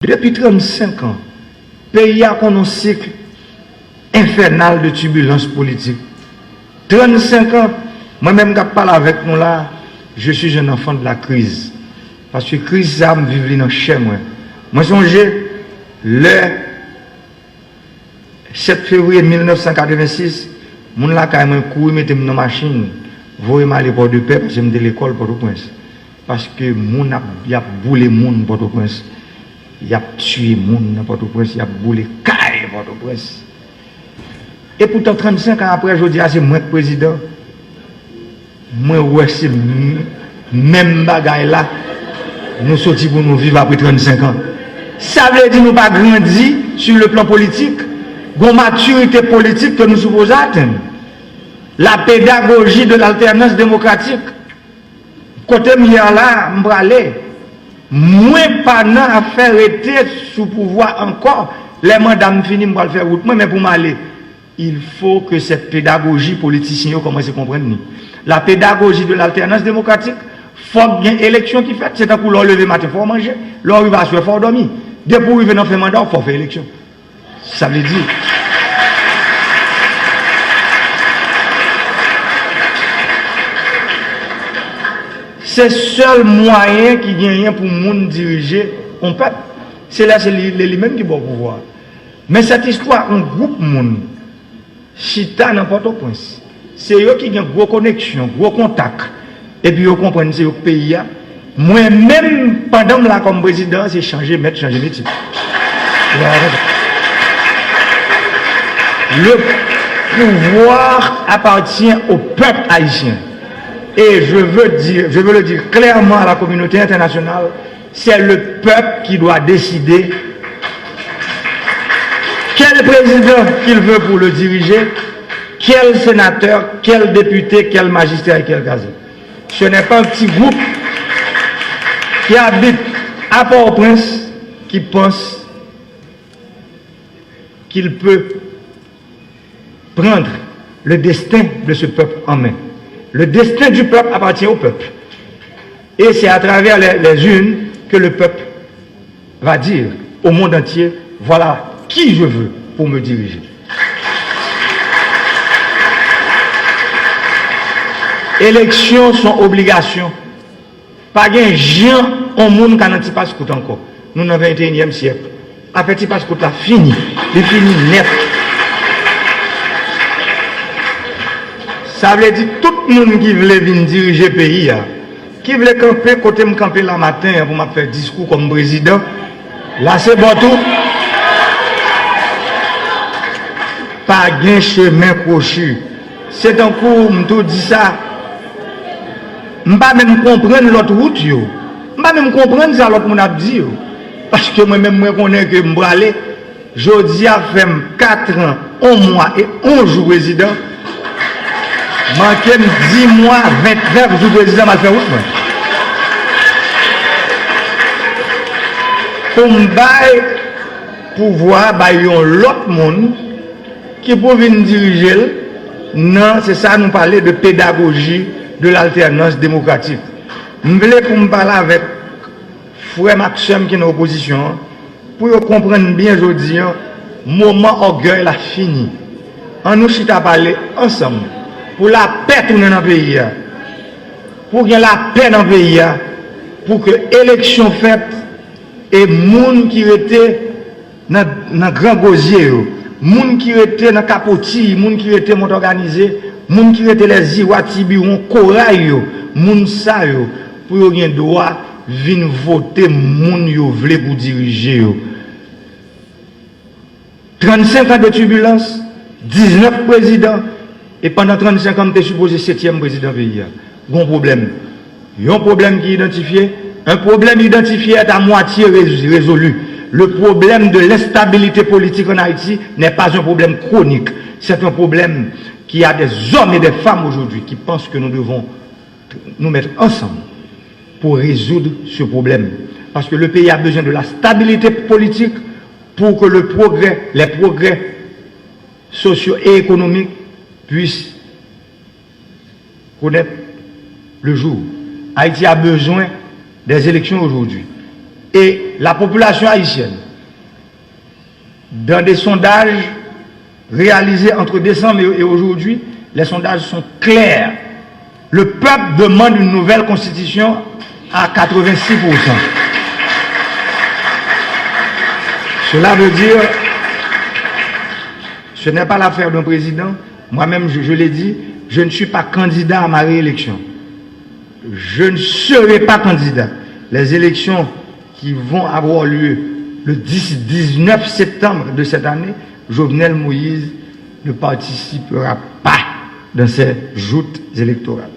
Depuis 35 ans, le pays a connu un cycle infernal de turbulences politiques. 35 ans, moi-même qui parle avec nous là, je suis un enfant de la crise. Parce que la crise, ça me vit dans chez moi. Moi, songez, le 7 février 1986, mon là quand même couru, mettez dans machine, voyez-moi à l'époque de paix, parce que je me l'école Port-au-Prince. Parce que mon a boulé mon Port-au-Prince. Il a tué moun dans Port-au-Prince, il a boulé caille Port-au-Prince. Et pourtant, 35 ans après, je dis, c'est moi le président. Moi, ouais, c'est même bagaille là. Nous sortis pour nous vivre après 35 ans. Ça veut dire que nous pas grandi sur le plan politique. Une maturité politique que nous supposons atteindre. La pédagogie de l'alternance démocratique. Côté milliard là, m'bralé. Moi, pas à faire être sous pouvoir encore. Les mandats me finissent, je vais faire route. Moi, mais pour m'aller, il faut que cette pédagogie politicienne commence à comprendre. La pédagogie de l'alternance démocratique, il faut qu'il y ait une élection qui fait. C'est un coup, l'on lever matin, il faut manger. L'on va se faire dormir. Dès pour arriver dans le mandat, il faut faire élection. Ça veut dire. C'est le seul moyen qui gagne pour monde diriger un peuple. C'est là, c'est lui-même qui va pouvoir. Mais cette histoire, un groupe monde, chita dans Port-au-Prince, c'est eux qui ont une grosse connexion, gros contact. Et puis, ils comprennent que c'est le pays. Moi-même, pendant là, comme président, c'est changer métier. Le pouvoir appartient au peuple haïtien. Et je veux le dire clairement à la communauté internationale, c'est le peuple qui doit décider quel président qu'il veut pour le diriger, quel sénateur, quel député, quel magistrat et quel gazette. Ce n'est pas un petit groupe qui habite à Port-au-Prince qui pense qu'il peut prendre le destin de ce peuple en main. Le destin du peuple appartient au peuple. Et c'est à travers les urnes que le peuple va dire au monde entier, voilà qui je veux pour me diriger. Élections sont obligations. Pas de gens au monde qui n'ont pas ce encore. Nous dans le 21e siècle. Après, petit passeport là fini. Il fini net. Ça veut dire tout le monde qui veut venir diriger le pays, qui veut camper, côté me camper la matin pour me faire discours comme président, là c'est bon tout. Pas de chemin crochu. C'est un coup, je dis ça. Je ne peux pas même comprendre l'autre route. Je ne peux pas même comprendre ça l'autre monde a dit. Parce que moi-même, je connais que je me aller. Je dis à faire 4 ans, 1 mois et 11 jours président. Manquez 10 mois, 29 jours président mal fait route. Pour me bailler pouvoir bailler l'autre monde qui peut venir diriger. Non, c'est ça nous parler de pédagogie de l'alternance démocratique. Je voulais pour me parler avec frère Maxime qui est en opposition pour comprendre bien aujourd'hui moment orgueil a fini. On nous chita parler ensemble. Pour la paix tourner dans le pays, pour qu'il y ait la paix dans le pays, pour que l'élection faite et les gens qui étaient dans le grand gosier, les gens qui étaient dans le capotis, les gens qui étaient organisés, les gens qui étaient les Iwatibiron, Corail, les gens pour qu'ils aient droit de venir voter les gens qui veulent pour diriger. 35 ans de turbulence, 19 présidents. Et pendant 35 ans, tu es supposé 7e président pays. Il y a un problème. Il y a un problème qui est identifié. Un problème identifié est à moitié résolu. Le problème de l'instabilité politique en Haïti n'est pas un problème chronique. C'est un problème qui a des hommes et des femmes aujourd'hui qui pensent que nous devons nous mettre ensemble pour résoudre ce problème. Parce que le pays a besoin de la stabilité politique pour que les progrès sociaux et économiques puissent connaître le jour. Haïti a besoin des élections aujourd'hui. Et la population haïtienne, dans des sondages réalisés entre décembre et aujourd'hui, les sondages sont clairs. Le peuple demande une nouvelle constitution à 86%. Cela veut dire, ce n'est pas l'affaire d'un président. Moi-même, je l'ai dit, je ne suis pas candidat à ma réélection. Je ne serai pas candidat. Les élections qui vont avoir lieu le 19 septembre de cette année, Jovenel Moïse ne participera pas dans ces joutes électorales.